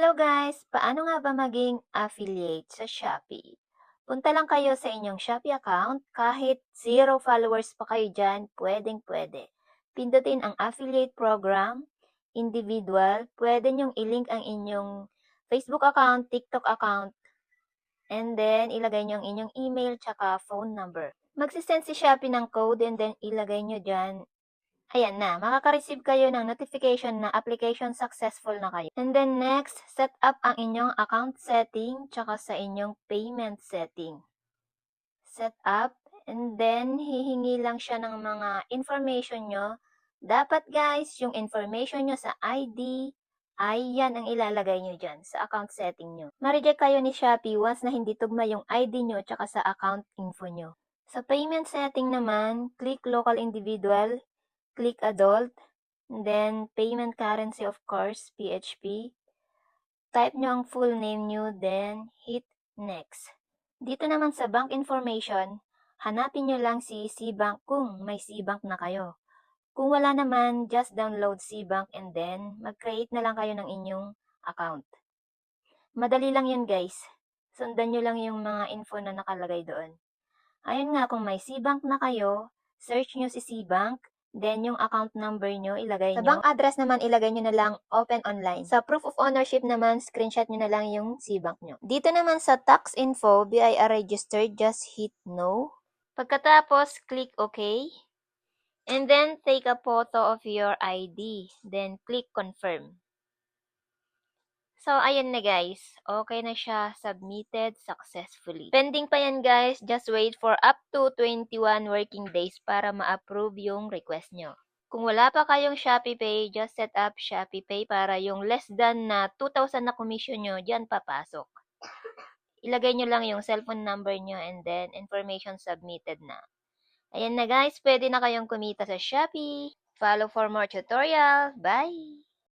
Hello guys! Paano nga ba maging affiliate sa Shopee? Punta lang kayo sa inyong Shopee account, kahit 0 followers pa kayo dyan, pwedeng-pwede. Pindutin ang affiliate program, individual, pwede nyong ilink ang inyong Facebook account, TikTok account, and then ilagay nyo ang inyong email tsaka phone number. Magsisend si Shopee ng code and then ilagay nyo dyan. Ayan na, makaka-receive kayo ng notification na application successful na kayo. And then next, set up ang inyong account setting tsaka sa inyong payment setting. Set up, and then hihingi lang siya ng mga information nyo. Dapat guys, yung information nyo sa ID, ay yan ang ilalagay nyo dyan sa account setting nyo. Ma-reject kayo ni Shopee once na hindi tugma yung ID nyo tsaka sa account info nyo. Sa payment setting naman, click local individual, click adult, then payment currency of course, PHP. Type nyo ang full name nyo, then hit next. Dito naman sa bank information, hanapin nyo lang si CBank kung may CBank na kayo. Kung wala naman, just download CBank and then mag-create na lang kayo ng inyong account. Madali lang yun guys. Sundan nyo lang yung mga info na nakalagay doon. Ayun nga, kung may CBank na kayo, search nyo si CBank, then yung account number nyo ilagay nyo. Sa bank address naman, ilagay nyo na lang open online. Sa proof of ownership naman, screenshot nyo na lang yung CBank nyo. Dito naman sa tax info, BIR registered, just hit no. Pagkatapos, click OK. And then, take a photo of your ID. Then, click confirm. So, ayan na guys. Okay na siya. Submitted successfully. Pending pa yan guys. Just wait for up to 21 working days para ma-approve yung request nyo. Kung wala pa kayong Shopee Pay, just set up Shopee Pay para yung less than na 2,000 na commission nyo, dyan papasok. Ilagay nyo lang yung cellphone number nyo and then information submitted na. Ayan na guys. Pwede na kayong kumita sa Shopee. Follow for more tutorial. Bye!